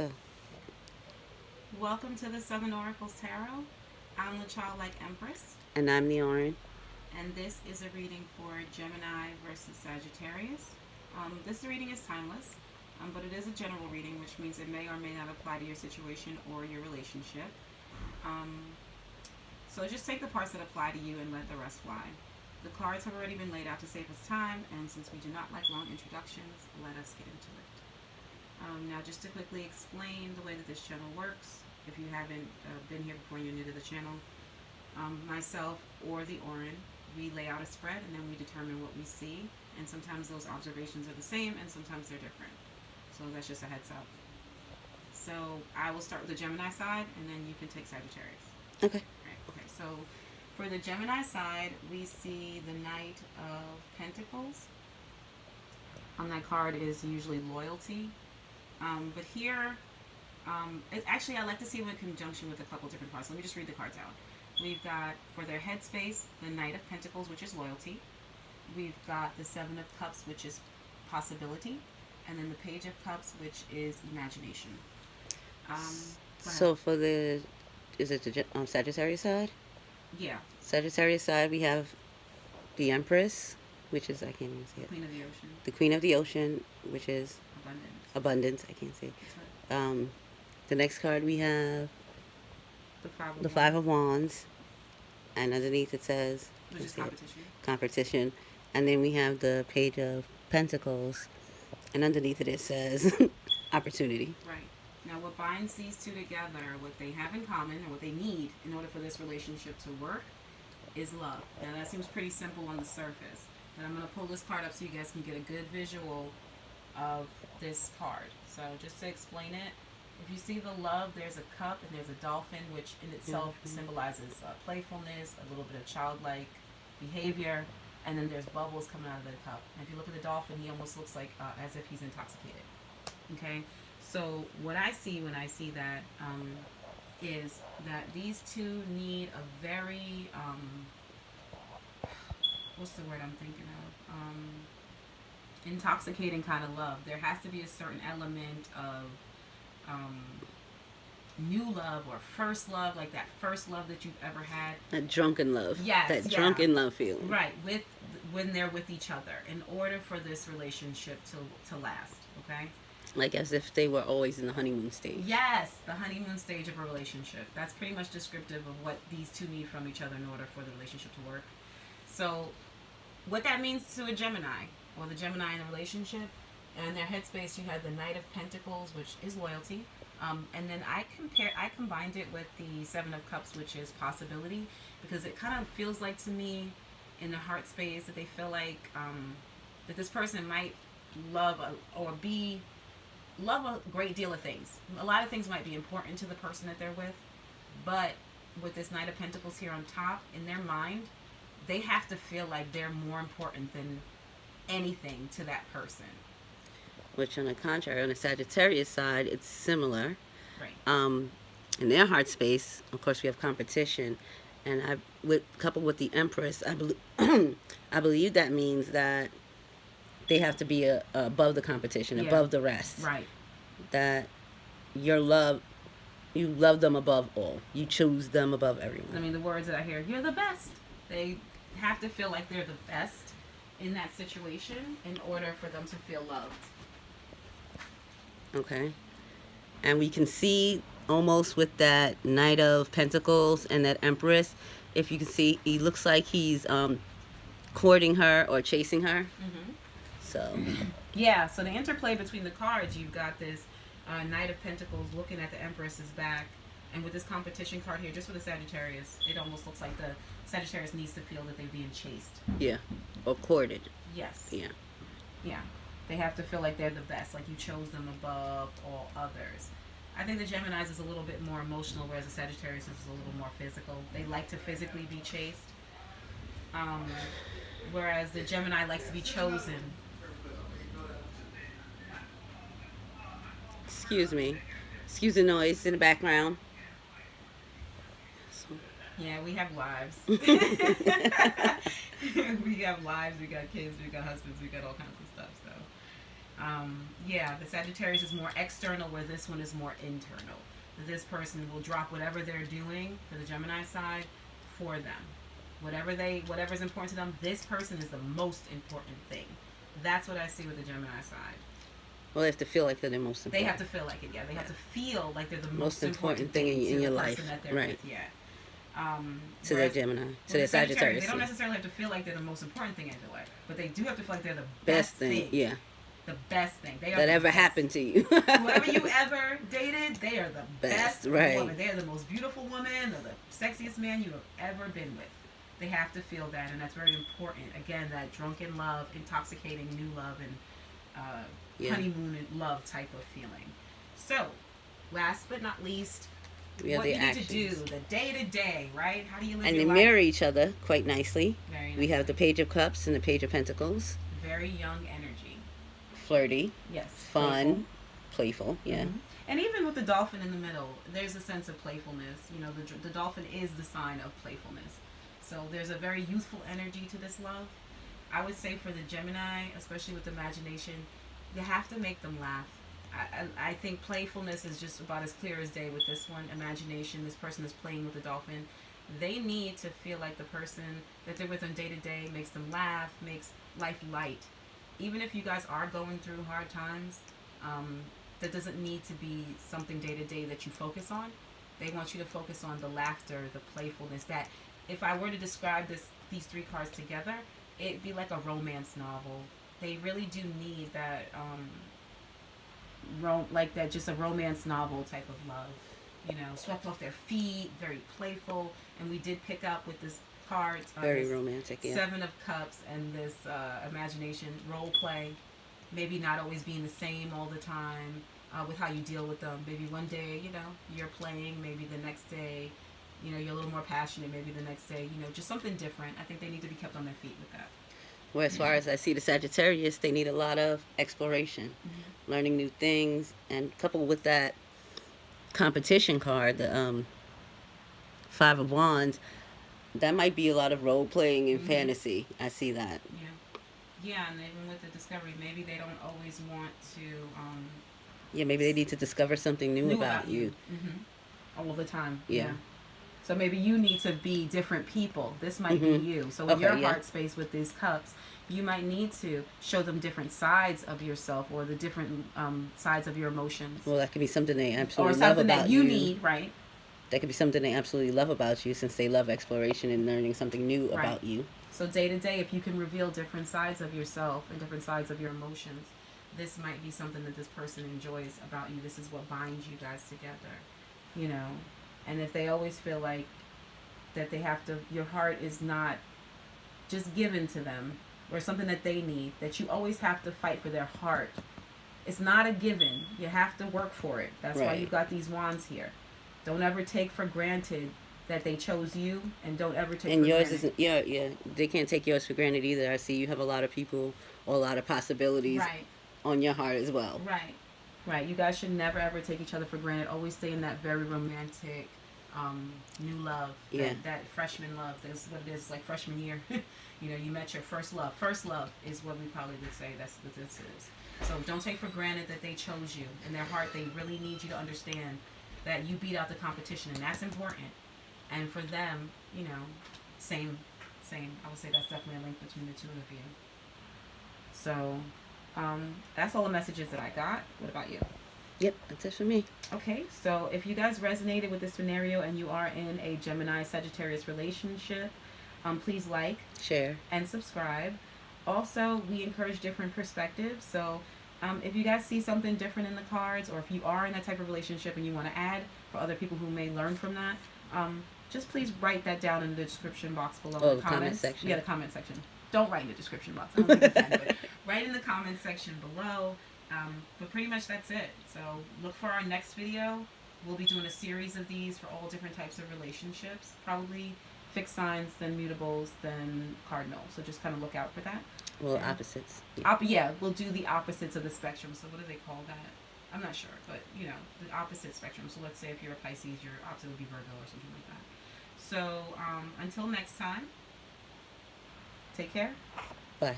go. Welcome to the Southern Oracles Tarot. I'm the Childlike Empress, And I'm the Orange. and this is a reading for Gemini versus Sagittarius. This reading is timeless, but it is a general reading, which means it may or may not apply to your situation or your relationship. Um, so just take the parts that apply to you and let the rest fly. The cards have already been laid out to save us time, and since we do not like long introductions, let us get into it. Now, just to quickly explain the way that this channel works, if you haven't been here before and you're new to the channel, myself or the Orin, we lay out a spread and then we determine what we see. And sometimes those observations are the same and sometimes they're different. So that's just a heads up. So I will start with the Gemini side and then you can take Sagittarius. Okay. Right. Okay, so for the Gemini side, we see the Knight of Pentacles. On that card is usually loyalty. But here, actually, I like to see them in conjunction with a couple different cards. Let me just read the cards out. We've got, for their headspace, the Knight of Pentacles, which is loyalty. We've got the Seven of Cups, which is possibility. And then the Page of Cups, which is imagination. So for the, is it the Sagittarius side? Yeah. Sagittarius side, we have the Empress, which is, I can't even say it. Queen of the Ocean. The Queen of the Ocean, which is Abundance. abundance. I can't say it. That's right. The next card we have The Five of the Wands, Five of Wands, and underneath it says which is competition. competition. And then we have the Page of Pentacles, and underneath it says opportunity. Right. Now, what binds these two together, what they have in common, and what they need in order for this relationship to work, is love. Now, that seems pretty simple on the surface, but I'm going to pull this card up so you guys can get a good visual of this card. So, just to explain it, if you see the love, there's a cup and there's a dolphin, which in itself symbolizes playfulness, a little bit of childlike behavior, and then there's bubbles coming out of the cup. And if you look at the dolphin, he almost looks like as if he's intoxicated. Okay, so what I see when I see that is that these two need a very what's the word I'm thinking of? Intoxicating kind of love. There has to be a certain element of new love or first love, like that first love that you've ever had. That drunken love. Yes, That yeah. drunken love feeling. Right, with when they're with each other, in order for this relationship to last. Okay. Like as if they were always in the honeymoon stage. Yes, the honeymoon stage of a relationship. That's pretty much descriptive of what these two need from each other in order for the relationship to work. So, what that means to a Gemini, or the Gemini in a relationship, and their headspace, you had the Knight of Pentacles, which is loyalty. And then I combined it with the Seven of Cups, which is possibility, because it kind of feels like to me, in the heart space, that they feel like that this person might love love a great deal of things. A lot of things might be important to the person that they're with, but with this Knight of Pentacles here on top, in their mind, they have to feel like they're more important than anything to that person. Which, on the contrary, on the Sagittarius side, it's similar. Right. In their heart space, of course, we have competition, and coupled with the Empress, I believe that means that they have to be above the competition, Yeah. above the rest. Right. That you love them above all. You choose them above everyone. I mean, the words that I hear, you're the best. They have to feel like they're the best in that situation in order for them to feel loved. Okay. And we can see almost with that Knight of Pentacles and that Empress, if you can see, he looks like he's courting her or chasing her. Mm-hmm. So. Yeah, so the interplay between the cards, you've got this Knight of Pentacles looking at the Empress's back, and with this competition card here, just with the Sagittarius, it almost looks like the Sagittarius needs to feel that they're being chased. Yeah. Or courted. Yes. Yeah. Yeah. They have to feel like they're the best, like you chose them above all others. I think the Geminis is a little bit more emotional, whereas the Sagittarius is a little more physical. They like to physically be chased, whereas the Gemini likes to be chosen. Excuse me. Excuse the noise in the background. Yeah, we have lives. We have lives, we got kids, we got husbands, we got all kinds of stuff. So, Yeah, the Sagittarius is more external, where this one is more internal. This person will drop whatever they're doing for the Gemini side for them. Whatever's important to them, this person is the most important thing. That's what I see with the Gemini side. Well, they have to feel like they're the most important. They have to feel like it, yeah. They have to feel like they're the most important thing in your life, right? With, yeah. To their Gemini, to their Sagittarius. They don't necessarily have to feel like they're the most important thing in your life, but they do have to feel like they're the best thing. Yeah. The best thing that ever happened to you. Whoever you ever dated, they are the best right. woman. They are the most beautiful woman, or the sexiest man you have ever been with. They have to feel that, and that's very important. Again, that drunken love, intoxicating new love, and honeymoon love type of feeling. So, last but not least, what you need to do, the day-to-day, right? How do you live and your they life? mirror each other quite nicely. Very nice. We have the Page of Cups and the Page of Pentacles. Very young energy. Flirty. Yes. Fun. Playful. Yeah. Mm-hmm. And even with the dolphin in the middle, there's a sense of playfulness. You know, the dolphin is the sign of playfulness. So there's a very youthful energy to this love. I would say for the Gemini, especially with imagination, you have to make them laugh. I think playfulness is just about as clear as day with this one. Imagination, this person is playing with the dolphin. They need to feel like the person that they're with on day to day makes them laugh, makes life light. Even if you guys are going through hard times, that doesn't need to be something day to day that you focus on. They want you to focus on the laughter, the playfulness. That if I were to describe these three cards together, it'd be like a romance novel. They really do need that, like that, just a romance novel type of love. You know, swept off their feet, very playful. And we did pick up with this card, very romantic, yeah. 7 of Cups and this imagination, role play. Maybe not always being the same all the time with how you deal with them. Maybe one day, you know, you're playing. Maybe the next day, you know, you're a little more passionate. Maybe the next day, you know, just something different. I think they need to be kept on their feet with that. Well, as far as I see the Sagittarius, they need a lot of exploration, learning new things, and coupled with that competition card, the 5 of Wands, that might be a lot of role playing and fantasy. I see that. Yeah, and even with the discovery, maybe they don't always want to. Yeah, maybe they need to discover something new about you. All the time. Yeah. So maybe you need to be different people. This might be you. So in your heart space with these cups, you might need to show them different sides of yourself, or the different sides of your emotions. Well, that could be something they absolutely love about you. Or something that you need, right? That could be something they absolutely love about you, since they love exploration and learning something new about you. So day to day, if you can reveal different sides of yourself and different sides of your emotions, this might be something that this person enjoys about you. This is what binds you guys together, you know. And if they always feel like that they have to, your heart is not just given to them, or something that they need, that you always have to fight for their heart. It's not a given. You have to work for it. That's why you've got these wands here. Don't ever take for granted that they chose you, and don't ever take and for yours granted. isn't, they can't take yours for granted either. I see you have a lot of people or a lot of possibilities on your heart as well. Right. You guys should never ever take each other for granted. Always stay in that very romantic, new love. That freshman love. That's what it is, like freshman year. You know, you met your first love. First love is what we probably would say that's what this is. So don't take for granted that they chose you. In their heart, they really need you to understand that you beat out the competition, and that's important. And for them, you know, same. I would say that's definitely a link between the two of you. So, that's all the messages that I got. What about you? Yep, that's it for me. Okay, so if you guys resonated with this scenario and you are in a Gemini-Sagittarius relationship, please like, share, and subscribe. Also, we encourage different perspectives. So, if you guys see something different in the cards, or if you are in that type of relationship and you want to add for other people who may learn from that, just please write that down in the description box below in the comments section. Yeah, the comment section. Don't write in the description box. I don't think you can, but write in the comment section below. But pretty much that's it. So look for our next video. We'll be doing a series of these for all different types of relationships. Probably fixed signs, then mutables, then cardinal. So just kind of look out for that. Well, opposites. We'll do the opposites of the spectrum. So what do they call that? I'm not sure, but you know, the opposite spectrum. So let's say if you're a Pisces, your opposite would be Virgo or something like that. So until next time, take care. Bye.